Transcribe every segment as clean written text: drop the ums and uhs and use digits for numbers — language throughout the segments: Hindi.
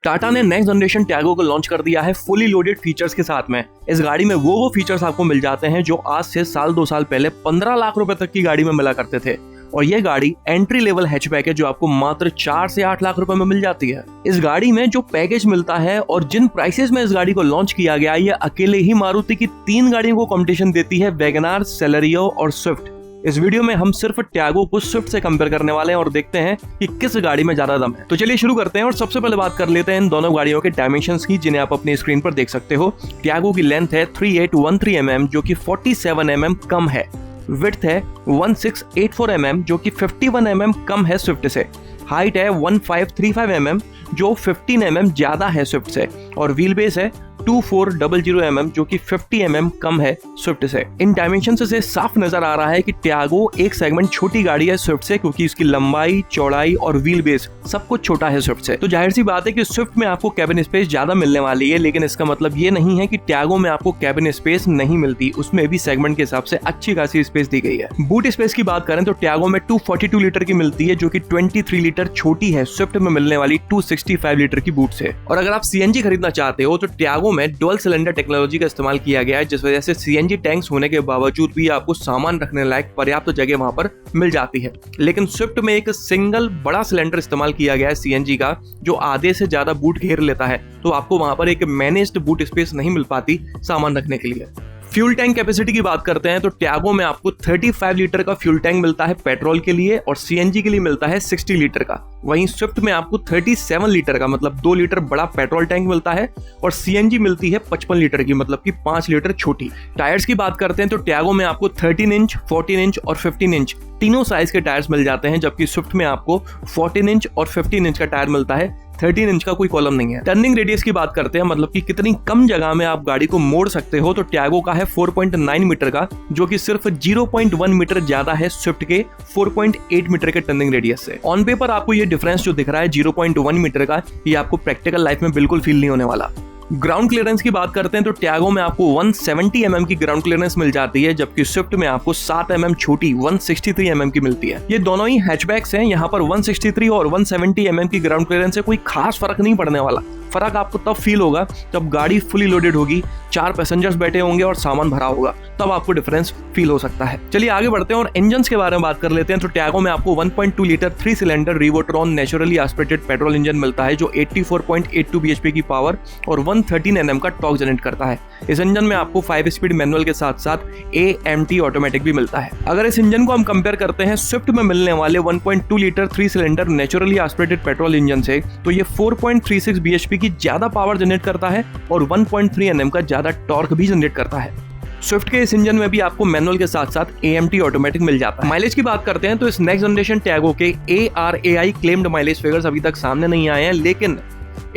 टाटा ने नेक्स्ट जनरेशन टैगो को लॉन्च कर दिया है फुली लोडेड फीचर्स के साथ में। इस गाड़ी में वो फीचर्स आपको मिल जाते हैं जो आज से साल 2 साल पहले 15 लाख रुपए तक की गाड़ी में मिला करते थे। और ये गाड़ी एंट्री लेवल हैचबैक है जो आपको मात्र 4 से 8 लाख रुपए में मिल जाती है। इस गाड़ी में जो पैकेज मिलता है और जिन प्राइसेस में इस गाड़ी को लॉन्च किया गया, ये अकेले ही मारुति की 3 गाड़ियों को कॉम्पिटिशन देती है, वैगनार, सेलेरियो और स्विफ्ट। इस वीडियो में हम सिर्फ टैगो को स्विफ्ट से कंपेयर करने वाले हैं और देखते हैं कि किस गाड़ी में ज्यादा दम है। तो चलिए शुरू करते हैं और सबसे पहले बात कर लेते हैं इन दोनों गाड़ियों के डायमेंशंस की, जिन्हें आप अपनी स्क्रीन पर देख सकते हो। टैगो की लेंथ है 3813 mm जो कि 47 mm कम है। विड्थ है 1684 mm जो कि 51 mm कम है स्विफ्ट से। हाइट है 1535 mm जो 15 mm ज्यादा है स्विफ्ट से। और व्हील बेस है 2400 mm जो कि 50 mm कम है स्विफ्ट से। इन डायमेंशन से साफ नजर आ रहा है कि टैगो एक सेगमेंट छोटी गाड़ी है स्विफ्ट से, क्योंकि इसकी लंबाई, चौड़ाई और व्हील बेस सब कुछ छोटा है स्विफ्ट से। तो जाहिर सी बात है कि स्विफ्ट में आपको कैबिन स्पेस ज्यादा मिलने वाली है, लेकिन इसका मतलब ये नहीं है कि टैगो में आपको कैबिन स्पेस नहीं मिलती। उसमें भी सेगमेंट के हिसाब से अच्छी खासी स्पेस दी गई है। बूट स्पेस की बात करें तो टैगो में 242 लीटर की मिलती है जो कि 23 लीटर छोटी है स्विफ्ट में मिलने वाली 265 लीटर की बूट से। और अगर आप सीएनजी खरीदना चाहते हो तो टैगो में डुअल सिलेंडर टेक्नोलॉजी का इस्तेमाल किया गया है, जिस वजह से सीएनजी टैंक्स होने के बावजूद भी आपको सामान रखने लायक पर्याप्त जगह वहां पर मिल जाती है। लेकिन स्विफ्ट में एक सिंगल बड़ा सिलेंडर इस्तेमाल किया गया है सीएनजी का, जो आधे से ज्यादा बूट घेर लेता है, तो आपको वहां पर एक मैनेज्ड बूट स्पेस नहीं मिल पाती सामान रखने के लिए। फ्यूल टैंक कैपेसिटी की बात करते हैं तो टैगो में आपको 35 लीटर का फ्यूल टैंक मिलता है पेट्रोल के लिए, और सीएनजी के लिए मिलता है 60 लीटर का। वहीं स्विफ्ट में आपको 37 लीटर का, मतलब 2 लीटर बड़ा पेट्रोल टैंक मिलता है, और सीएनजी मिलती है 55 लीटर की, मतलब कि 5 लीटर छोटी। टायर्स की बात करते हैं तो टैगो में आपको 13 इंच, 14 इंच और 15 इंच तीनों साइज के टायर्स मिल जाते हैं, जबकि स्विफ्ट में आपको 14 इंच और 15 इंच का टायर मिलता है, 13 इंच का कोई कॉलम नहीं है। टर्निंग रेडियस की बात करते हैं, मतलब कि कितनी कम जगह में आप गाड़ी को मोड़ सकते हो, तो टैगो का है 4.9 मीटर का, जो कि सिर्फ 0.1 मीटर ज्यादा है स्विफ्ट के 4.8 मीटर के टर्निंग रेडियस से। ऑन पेपर आपको ये डिफरेंस जो दिख रहा है 0.1 मीटर का, ये आपको प्रैक्टिकल लाइफ में बिल्कुल फील नहीं होने वाला। ग्राउंड क्लियरेंस की बात करते हैं तो टैगो में आपको 170 mm की ग्राउंड क्लियरेंस मिल जाती है, जबकि स्विफ्ट में आपको 7 mm छोटी 163 mm की मिलती है। ये दोनों ही हैचबैक्स हैं। यहाँ पर 163 और 170 mm की ग्राउंड क्लियरेंस से कोई खास फर्क नहीं पड़ने वाला। फर्क आपको तब फील होगा जब गाड़ी फुली लोडेड होगी, 4 पैसेंजर्स बैठे होंगे और सामान भरा होगा, तब आपको डिफरेंस फील हो सकता है। चलिए आगे बढ़ते हैं और इंजन के बारे में बात कर लेते हैं। तो टैगो में आपको 1.2 litre 3 cylinder Revotron naturally aspirated petrol engine मिलता है, जो 84.82 bhp की पावर और 113 Nm का टॉर्क जनरेट करता है। इस इंजन में आपको 5 स्पीड मैनुअल के साथ साथ AMT ऑटोमेटिक भी मिलता है। अगर इस इंजन को हम कंपेयर करते हैं स्विफ्ट में मिलने वाले 1.2 litre 3 cylinder naturally aspirated petrol engine से, तो ये 4.36 bhp की ज्यादा पावर जनरेट करता है और 1.3 Nm का ज्यादा टॉर्क भी जनरेट करता है। स्विफ्ट के इस इंजन में भी आपको मैनुअल के साथ साथ AMT ऑटोमेटिक मिल जाता है। माइलेज की बात करते हैं तो इस नेक्स्ट जनरेशन टैगो के ARAI क्लेम्ड माइलेज फिगर्स अभी तक सामने नहीं आए हैं, लेकिन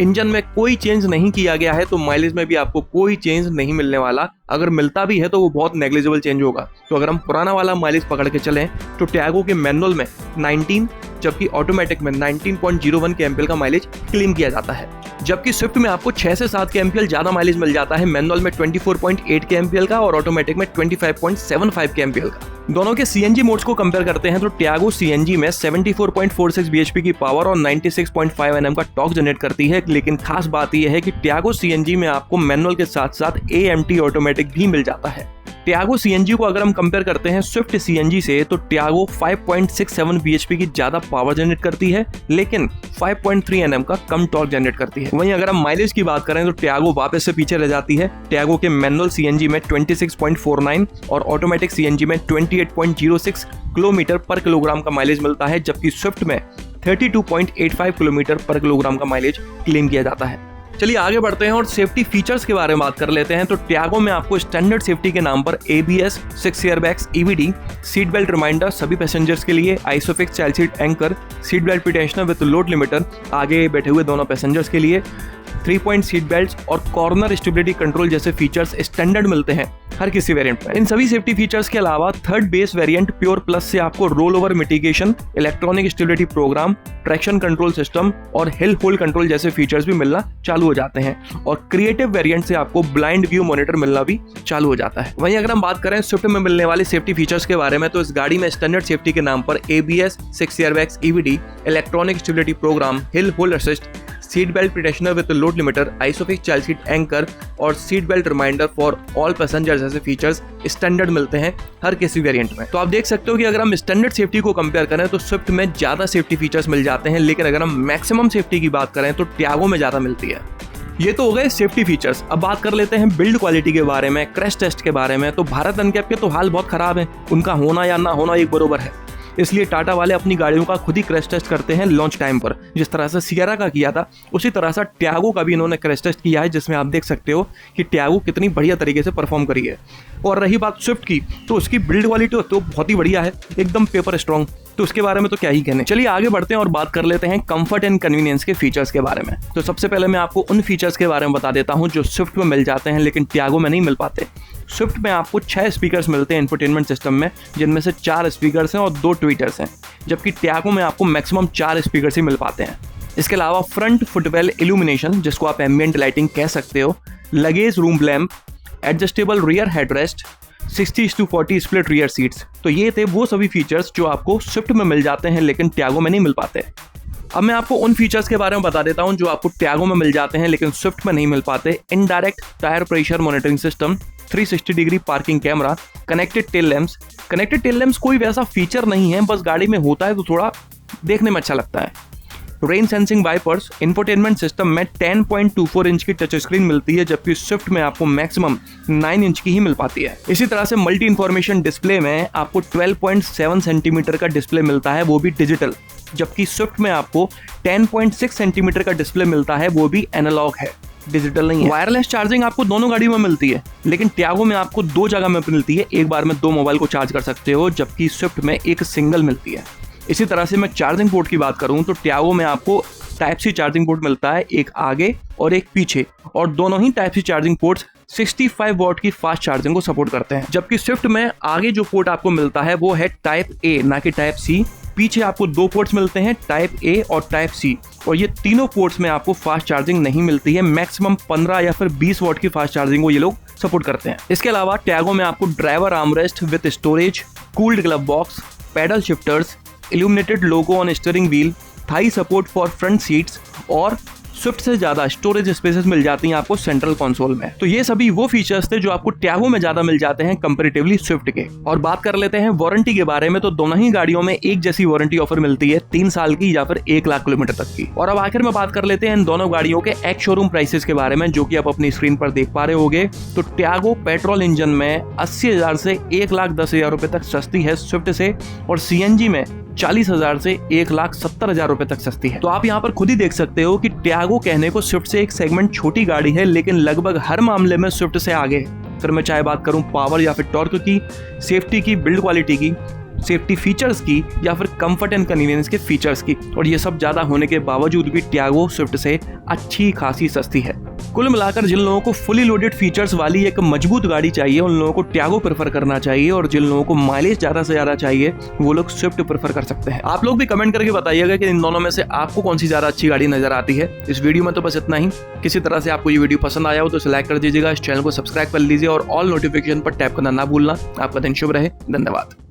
इंजन में कोई चेंज नहीं किया गया है, तो माइलेज में भी आपको कोई चेंज नहीं मिलने वाला। अगर मिलता भी है तो वो बहुत नेग्लिजिबल चेंज होगा। तो अगर हम पुराना वाला माइलेज पकड़ के चलें तो टैगो के मैनुअल में 19, जबकि ऑटोमेटिक में 19.01 के एमपीएल का माइलेज क्लेम किया जाता है। जबकि स्विफ्ट में आपको 6 से 7 के एमपीएल ज्यादा माइलेज मिल जाता है, मैनुअल में 24.8 के एमपीएल का और ऑटोमेटिक में 25.75 के एमपीएल का। दोनों के सीएनजी मोड्स को कंपेयर करते हैं तो टैगो सीएनजी में 74.46 bhp की पावर और 96.5 Nm का टॉर्क जनरेट करती है, लेकिन खास बात यह है कि टैगो सीएनजी में आपको मैनुअल के साथ साथ AMT ऑटोमेटिक भी मिल जाता है। टैगो सीएनजी को अगर हम कंपेयर करते हैं स्विफ्ट सीएनजी से, तो टैगो 5.67 bhp की ज्यादा पावर जनरेट करती है, लेकिन 5.3 Nm का कम टॉर्क जनरेट करती है। वहीं अगर हम माइलेज की बात करें तो टैगो वापस से पीछे रह जाती है। टैगो के मैनुअल सीएनजी में 26.49 और ऑटोमेटिक सीएनजी में 28.06 किलोमीटर पर किलोग्राम का माइलेज मिलता है, जबकि स्विफ्ट में 32.85 किलोमीटर पर किलोग्राम का माइलेज क्लेम किया जाता है। चलिए आगे बढ़ते हैं और सेफ्टी फीचर्स के बारे में बात कर लेते हैं। तो टैगो में आपको स्टैंडर्ड सेफ्टी के नाम पर ABS, 6 airbags, EVD, seat belt reminder सभी पैसेंजर्स के लिए, isofix child seat anchor, seat belt pretensioner with load limiter आगे बैठे हुए दोनों पैसेंजर्स के लिए, 3 पॉइंट सीट बेल्ट और कॉर्नर स्टेबिलिटी कंट्रोल जैसे फीचर्स स्टैंडर्ड मिलते हैं हर किसी वेरिएंट में। इन सभी सेफ्टी फीचर्स के अलावा third base variant pure plus से आपको roll over mitigation, electronic stability program, traction control system और हिल होल्ड कंट्रोल जैसे फीचर्स भी मिलना चालू हो जाते हैं। और क्रिएटिव वेरिएंट से आपको ब्लाइंड व्यू मॉनिटर मिलना भी चालू हो जाता है। वहीं अगर हम बात करें स्विफ्ट में मिलने वाले सेफ्टी फीचर्स के बारे में, तो इस गाड़ी में स्टैंडर्ड सेफ्टी के नाम पर ABS, 6 airbags, EVD, electronic stability program, hill hold assist, seat belt pretensioner with load limiter, Isofix child seat anchor और seat belt reminder for all passengers जैसे फीचर्स स्टैंडर्ड मिलते हैं हर किसी वेरिएंट में। तो आप देख सकते हो कि अगर हम स्टैंडर्ड सेफ्टी को कंपेयर करें तो स्विफ्ट में ज्यादा सेफ्टी फीचर्स मिल जाते हैं, लेकिन अगर हम मैक्सिमम सेफ्टी की बात करें तो टियागो में ज्यादा मिलती है। ये तो हो गए सेफ्टी फीचर्स। अब बात कर लेते हैं बिल्ड क्वालिटी के बारे में, क्रैश टेस्ट के बारे में। तो भारत एनकैप के तो हाल बहुत खराब है, उनका होना या ना होना एक बरोबर है। इसलिए टाटा वाले अपनी गाड़ियों का खुद ही क्रैश टेस्ट करते हैं लॉन्च टाइम पर। जिस तरह से सियरा का किया था उसी तरह से टियागो का भी इन्होंने क्रैश टेस्ट किया है, जिसमें आप देख सकते हो कि टियागो कितनी बढ़िया तरीके से परफॉर्म करी है। और रही बात स्विफ्ट की, तो उसकी बिल्ड क्वालिटी तो बहुत ही बढ़िया है, एकदम पेपर स्ट्रॉन्ग। तो उसके बारे में तो क्या ही कहने। चलिए आगे बढ़ते हैं और बात कर लेते हैं कंफर्ट एंड कन्वीनियंस के फीचर्स के बारे में। तो सबसे पहले मैं आपको उन फीचर्स के बारे में बता देता हूं जो स्विफ्ट में मिल जाते हैं लेकिन टियागो में नहीं मिल पाते। स्विफ्ट में आपको 6 स्पीकर्स मिलते हैं इंफोटेनमेंट सिस्टम में, जिनमें से 4 स्पीकर्स हैं और 2 ट्वीटर्स हैं, जबकि टियागो में आपको मैक्सिमम 4 स्पीकर्स ही मिल पाते हैं। इसके अलावा फ्रंट फुटवेल इल्यूमिनेशन, जिसको आप एम्बिएंट लाइटिंग कह सकते हो, luggage room lamp, adjustable rear headrest, 60:40 split rear seats. तो ये थे वो सभी फीचर्स जो आपको स्विफ्ट में मिल जाते हैं लेकिन टियागो में नहीं मिल पाते। अब मैं आपको उन फीचर्स के बारे में बता देता हूं जो आपको टियागो में मिल जाते हैं लेकिन स्विफ्ट में नहीं मिल पाते। Indirect tyre pressure monitoring system, 360 degree parking camera, connected tail lamps. Connected tail lamps कोई वैसा फीचर नहीं है, बस गाड़ी में होता है तो थोड़ा देखने में अच्छा लगता है। Rain sensing wipers, infotainment system में 10.24 इंच की टच स्क्रीन मिलती है, जबकि स्विफ्ट में आपको मैक्सिमम 9 इंच की ही मिल पाती है। इसी तरह से मल्टी इंफॉर्मेशन डिस्प्ले में आपको 12.7 सेंटीमीटर का डिस्प्ले मिलता है, वो भी डिजिटल, जबकि स्विफ्ट में आपको 10.6 सेंटीमीटर का डिस्प्ले मिलता है, वो भी एनालॉग है, डिजिटल नहीं है। वायरलेस चार्जिंग आपको दोनों गाड़ियों में मिलती है, लेकिन टियागो में आपको 2 जगह में मिलती है, एक बार में 2 मोबाइल को चार्ज कर सकते हो, जबकि स्विफ्ट में एक सिंगल मिलती है। इसी तरह से मैं चार्जिंग पोर्ट की बात करूं तो टियागो में आपको टाइप सी चार्जिंग पोर्ट मिलता है, एक आगे और एक पीछे, और दोनों ही type C charging ports 65 watt की फास्ट चार्जिंग को सपोर्ट करते हैं। जबकि स्विफ्ट में आगे जो पोर्ट आपको मिलता है वो है टाइप ए, ना कि टाइप सी। पीछे आपको 2 पोर्ट्स मिलते हैं, टाइप ए और टाइप सी, और ये तीनों पोर्ट्स में आपको फास्ट चार्जिंग नहीं मिलती है। मैक्सिमम 15 या फिर 20 वॉट की फास्ट चार्जिंग को ये लोग सपोर्ट करते हैं। इसके अलावा टियागो में आपको driver armrest with storage, cooled glove box, paddle shifters, illuminated logo on steering wheel, thigh support for front seats और स्विफ्ट से ज्यादा स्टोरेज स्पेसेस मिल जाती हैं आपको सेंट्रल कंसोल में। तो ये सभी वो फीचर्स थे जो आपको टियागो में ज्यादा मिल जाते हैं कंपैरेटिवली स्विफ्ट के। और बात कर लेते हैं वारंटी के बारे में, तो दोनों ही गाड़ियों में एक जैसी वारंटी ऑफर मिलती है, 3 साल की या फिर 1 लाख किलोमीटर तक की। और अब आखिर में बात कर लेते हैं इन दोनों गाड़ियों के एक्स शोरूम प्राइसेस के बारे में, जो कि आप अपनी स्क्रीन पर देख पा रहे होगे। तो टियागो पेट्रोल इंजन में 80,000 से 1,10,000 रुपए तक सस्ती है स्विफ्ट से, और सीएनजी में 40,000 से 1,70,000 रुपए तक सस्ती है। तो आप यहाँ पर खुद ही देख सकते हो कि टियागो कहने को स्विफ्ट से एक सेगमेंट छोटी गाड़ी है, लेकिन लगभग हर मामले में स्विफ्ट से आगे है। फिर मैं चाहे बात करूं पावर या फिर टॉर्क की, सेफ्टी की, बिल्ड क्वालिटी की, सेफ्टी फीचर्स की, या फिर कंफर्ट एंड कन्वीनियंस के फीचर्स की, और ये सब ज्यादा होने के बावजूद भी टियागो स्विफ्ट से अच्छी खासी सस्ती है। कुल मिलाकर जिन लोगों को फुली लोडेड फीचर्स वाली एक मजबूत गाड़ी चाहिए उन लोगों को टियागो प्रेफर करना चाहिए, और जिन लोगों को माइलेज ज्यादा से ज्यादा चाहिए वो लोग स्विफ्ट प्रेफर कर सकते हैं। आप लोग भी कमेंट करके बताइएगा कि इन दोनों में से आपको कौन सी ज्यादा अच्छी गाड़ी नजर आती है। इस वीडियो में तो बस इतना ही। किसी तरह से आपको ये वीडियो पसंद आया हो तो इसे लाइक कर दीजिएगा, इस चैनल को सब्सक्राइब कर लीजिए और ऑल नोटिफिकेशन पर टैप करना ना भूलना। आपका दिन शुभ रहे। धन्यवाद।